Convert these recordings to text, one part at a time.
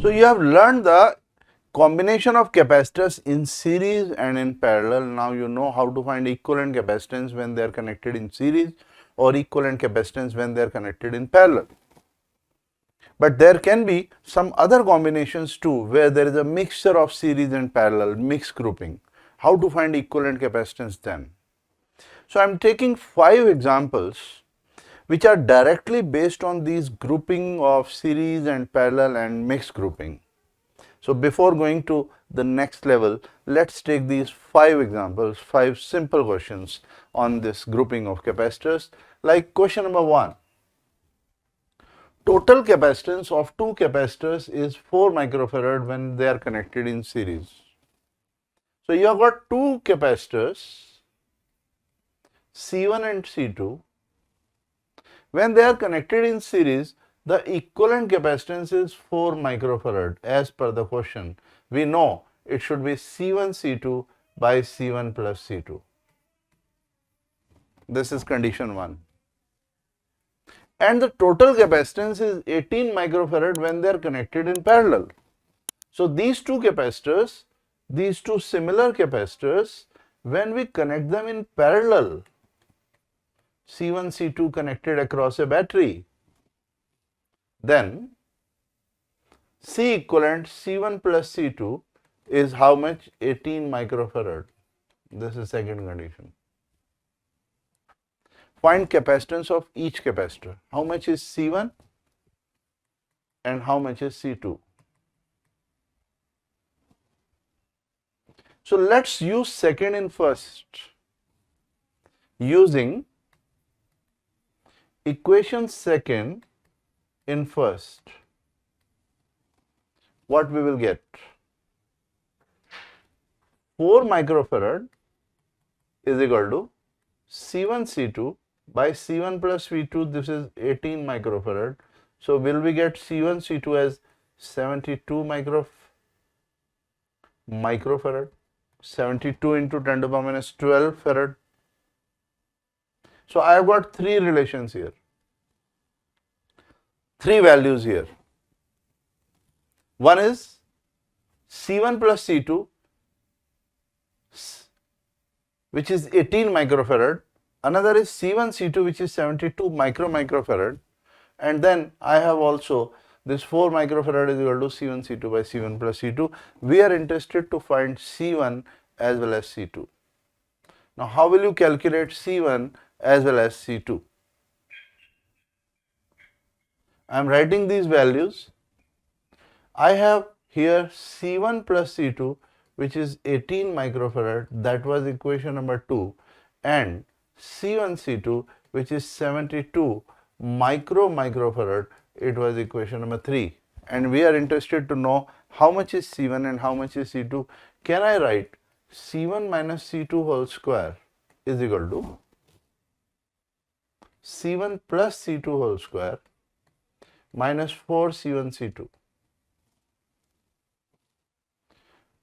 So you have learned the combination of capacitors in series and in parallel. Now you know how to find equivalent capacitance when they are connected in series or equivalent capacitance when they are connected in parallel. But there can be some other combinations too, where there is a mixture of series and parallel, mixed grouping. How to find equivalent capacitance then? So I am taking 5 examples which are directly based on these grouping of series and parallel and mixed grouping. So before going to the next level, let's take these 5 examples, 5 simple questions on this grouping of capacitors. Like question number 1. Total capacitance of two capacitors is 4 microfarad when they are connected in series. So you have got two capacitors, C1 and C2. When they are connected in series, the equivalent capacitance is 4 microfarad as per the question. We know it should be C1 C2 by C1 plus C2. This is condition 1. And the total capacitance is 18 microfarad when they are connected in parallel. So these two capacitors, these two similar capacitors, when we connect them in parallel, C1 C2 connected across a battery, then C equivalent C1 plus C2 is how much? 18 microfarad. This is second condition. Find capacitance of each capacitor. How much is C1 and how much is C2? So let's use second in first. Using equation second in first, what we will get? 4 microfarad is equal to C1 C2 by C1 plus V2, this is 18 microfarad. So will we get C1 C2 as 72 microfarad, 72 into 10 to the power minus 12 farad. So I have got 3 relations here, 3 values here. One is C1 plus C2, which is 18 microfarad. Another is C1 C2, which is 72 microfarad. And then I have also this 4 microfarad is equal to C1 C2 by C1 plus C2. We are interested to find C1 as well as C2. Now how will you calculate C1 as well as C2? I am writing these values. I have here C1 plus C2, which is 18 microfarad, that was equation number 2, and C1 C2, which is 72 microfarad, it was equation number 3. And we are interested to know how much is C1 and how much is C2. Can I write C1 minus C2 whole square is equal to C1 plus C2 whole square minus 4 C1 C2.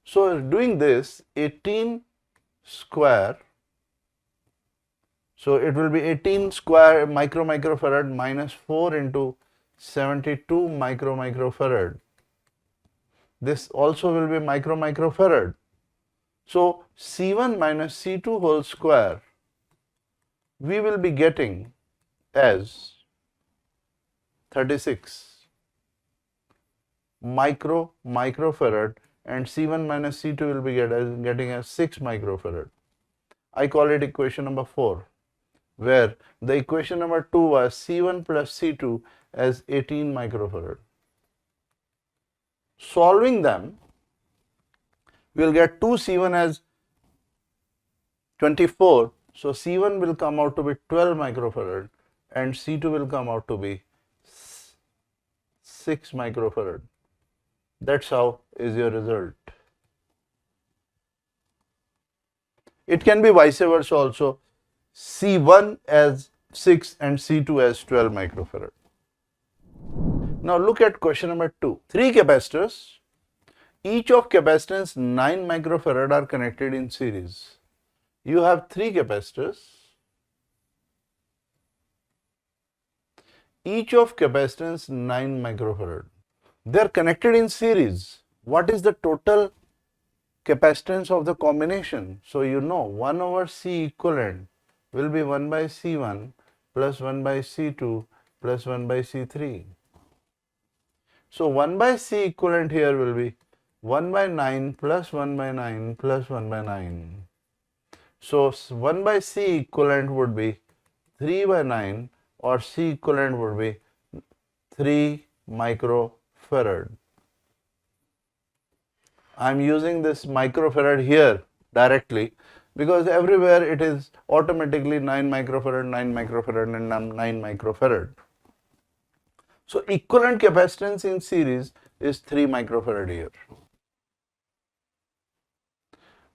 So doing this, 18 square, so it will be 18 square microfarad minus 4 into 72 microfarad. This also will be microfarad. So C1 minus C2 whole square we will be getting as 36 microfarad, and C1 minus C2 will be getting as 6 microfarad. I call it equation number 4, where the equation number 2 was C1 plus C2 as 18 microfarad. Solving them, we will get 2 C1 as 24. So C1 will come out to be 12 microfarad and C2 will come out to be 6 microfarad. That's how is your result. It can be vice versa also, C1 as 6 and C2 as 12 microfarad. Now look at question number 2. 3 capacitors, each of capacitance 9 microfarad are connected in series. You have 3 capacitors, each of capacitance 9 microfarad. They are connected in series. What is the total capacitance of the combination? So you know 1 over C equivalent will be 1 by C1 plus 1 by C2 plus 1 by C3. So 1 by C equivalent here will be 1 by 9 plus 1 by 9 plus 1 by 9. So 1 by C equivalent would be 3 by 9, or C equivalent would be 3 microfarad. I am using this microfarad here directly because everywhere it is automatically 9 microfarad, 9 microfarad and 9 microfarad. So equivalent capacitance in series is 3 microfarad here.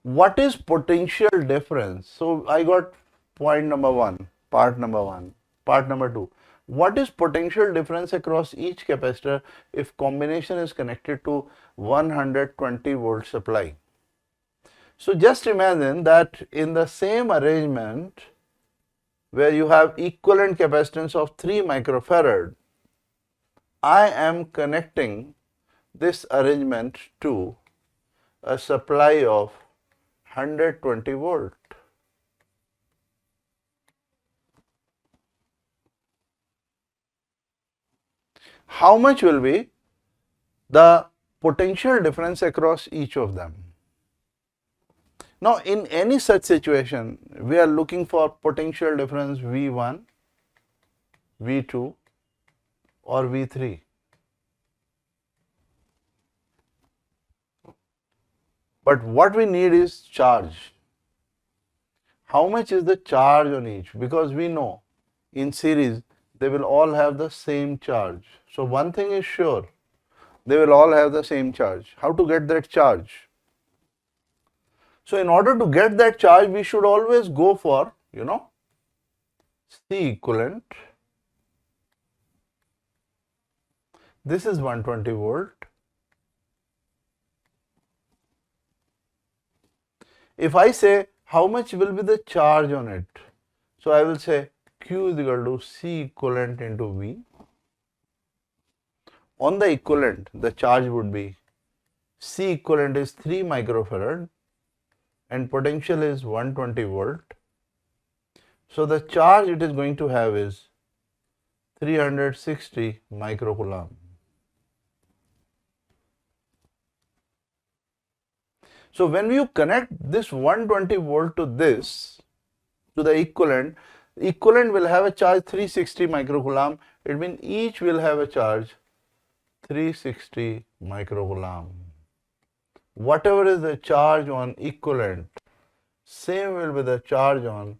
What is potential difference? So I got point number 1, part number 1, part number 2. What is potential difference across each capacitor if combination is connected to 120 volt supply? So just imagine that in the same arrangement where you have equivalent capacitance of 3 microfarad, I am connecting this arrangement to a supply of 120 volt. How much will be the potential difference across each of them? Now, in any such situation, we are looking for potential difference V1, V2 or V3. But what we need is charge. How much is the charge on each? Because we know in series they will all have the same charge. So one thing is sure, they will all have the same charge. How to get that charge? So in order to get that charge, we should always go for, C equivalent. This is 120 volt. If I say how much will be the charge on it, so I will say Q is equal to C equivalent into V. On the equivalent, the charge would be C equivalent is 3 microfarad and potential is 120 volt. So the charge it is going to have is 360 microcoulomb. So when you connect this 120 volt to this, to the equivalent will have a charge 360 microcoulomb. It means each will have a charge 360 microcoulomb. Whatever is the charge on equivalent, same will be the charge on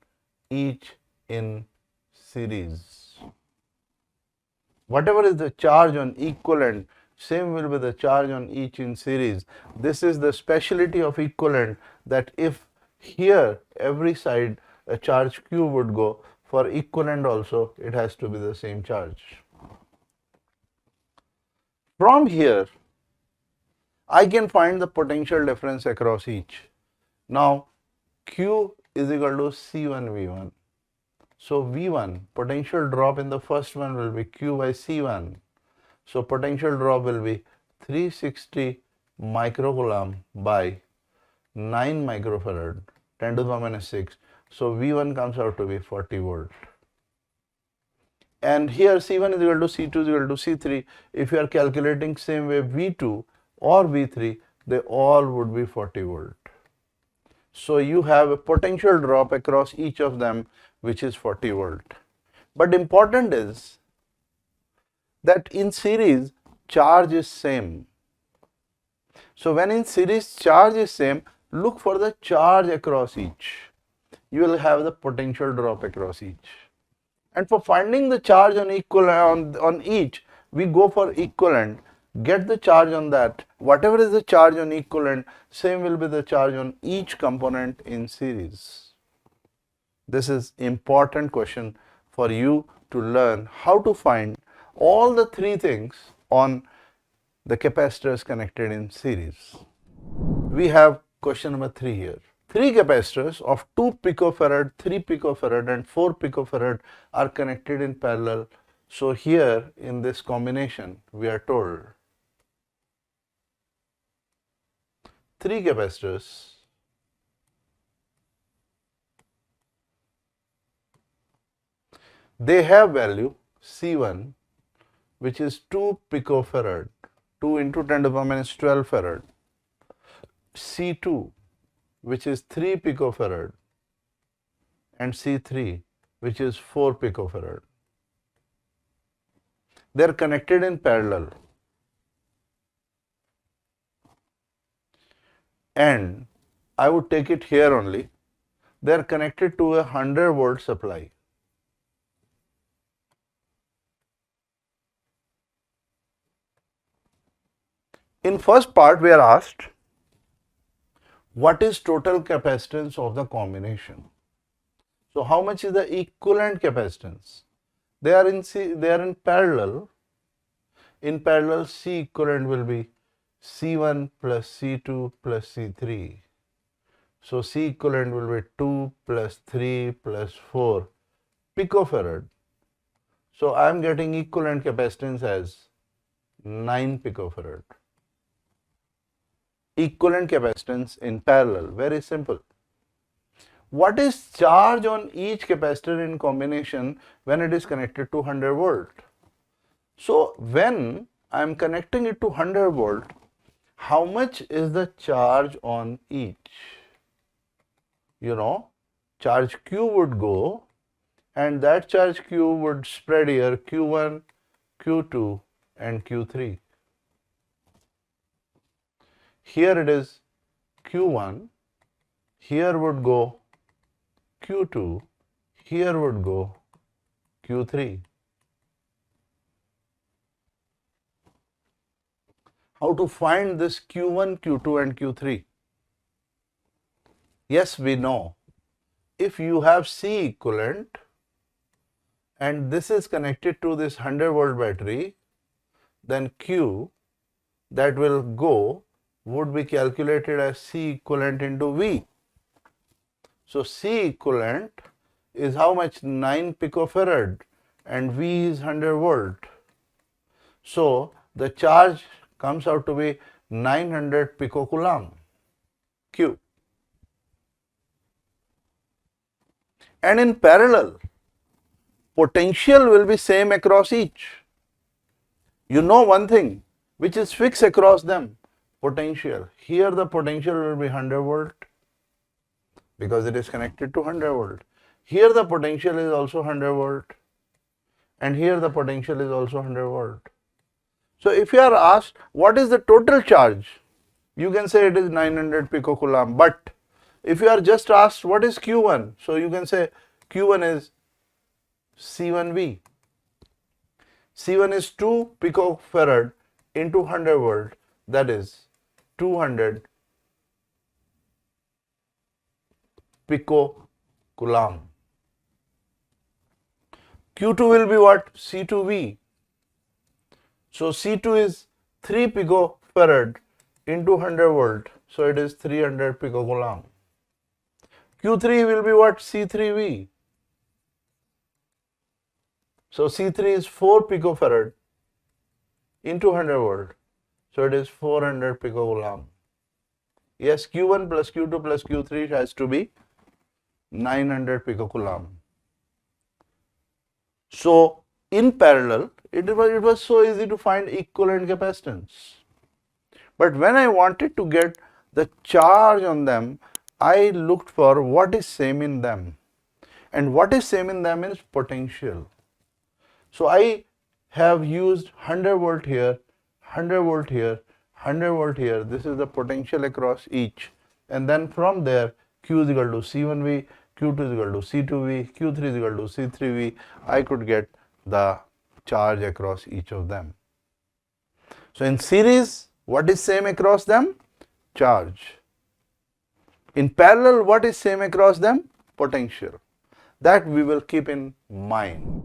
each in series. Whatever is the charge on equivalent, same will be the charge on each in series. This is the speciality of equivalent, that if here every side a charge Q would go, for equivalent also it has to be the same charge. From here, I can find the potential difference across each. Now, Q is equal to C1 V1. So V1, potential drop in the first one will be Q by C1. So potential drop will be 360 microcoulomb by 9 microfarad, 10 to the power minus 6. So V1 comes out to be 40 volt. And here C1 is equal to C2 is equal to C3. If you are calculating same way V2 or V3, they all would be 40 volt. So you have a potential drop across each of them which is 40 volt. But important is that in series charge is same. So when in series charge is same, look for the charge across each. You will have the potential drop across each. And for finding the charge on on each, we go for equivalent. Get the charge on that. Whatever is the charge on equivalent, same will be the charge on each component in series. This is important question for you to learn how to find all the three things on the capacitors connected in series. We have question number 3 here. 3 capacitors of 2 picofarad, 3 picofarad and 4 picofarad are connected in parallel. So here in this combination we are told three capacitors. They have value C1, which is 2 picofarad, 2 into 10 to the power minus 12 farad. C2, which is 3 picofarad, and C3, which is 4 picofarad. They are connected in parallel. And I would take it here only. They are connected to a 100-volt supply. In first part, we are asked, what is total capacitance of the combination? So, how much is the equivalent capacitance? They are in parallel. In parallel, C equivalent will be C1 plus C2 plus C3. So, C equivalent will be 2 plus 3 plus 4 picofarad. So, I am getting equivalent capacitance as 9 picofarad. Equivalent capacitance in parallel, very simple. What is charge on each capacitor in combination when it is connected to 100 volt? So, when I am connecting it to 100 volt, how much is the charge on each? You know, charge Q would go and that charge Q would spread here Q1, Q2 and Q3. Here it is Q1, here would go Q2, here would go Q3. How to find this Q1, Q2 and Q3? Yes, we know. If you have C equivalent and this is connected to this 100 volt battery, then Q that will go would be calculated as C equivalent into V. So, C equivalent is how much? 9 picofarad and V is 100 volt. So, the charge comes out to be 900 picocoulomb Q. And in parallel, potential will be same across each. You know one thing which is fixed across them, potential. Here the potential will be 100 volt because it is connected to 100 volt. Here the potential is also 100 volt and here the potential is also 100 volt. So, if you are asked what is the total charge, you can say it is 900 picocoulomb, but if you are just asked what is Q1, so you can say Q1 is C1V. C1 is 2 picofarad into 100 volt, that is 200 picocoulomb. Q2 will be what? C2V. So, C2 is 3 picofarad into 100 volt, so it is 300 picocoulomb. Q3 will be what? C3V. So, C3 is 4 picofarad into 100 volt, so it is 400 picocoulomb. Yes, Q1 plus Q2 plus Q3 has to be 900 picocoulomb. So, in parallel, it was so easy to find equivalent capacitance. But when I wanted to get the charge on them, I looked for what is same in them. And what is same in them is potential. So, I have used 100 volt here, 100 volt here, 100 volt here. This is the potential across each. And then from there, Q is equal to C1V, Q2 is equal to C2V, Q3 is equal to C3V. I could get the charge across each of them. So, in series, what is same across them? Charge. In parallel, what is same across them? Potential. That we will keep in mind.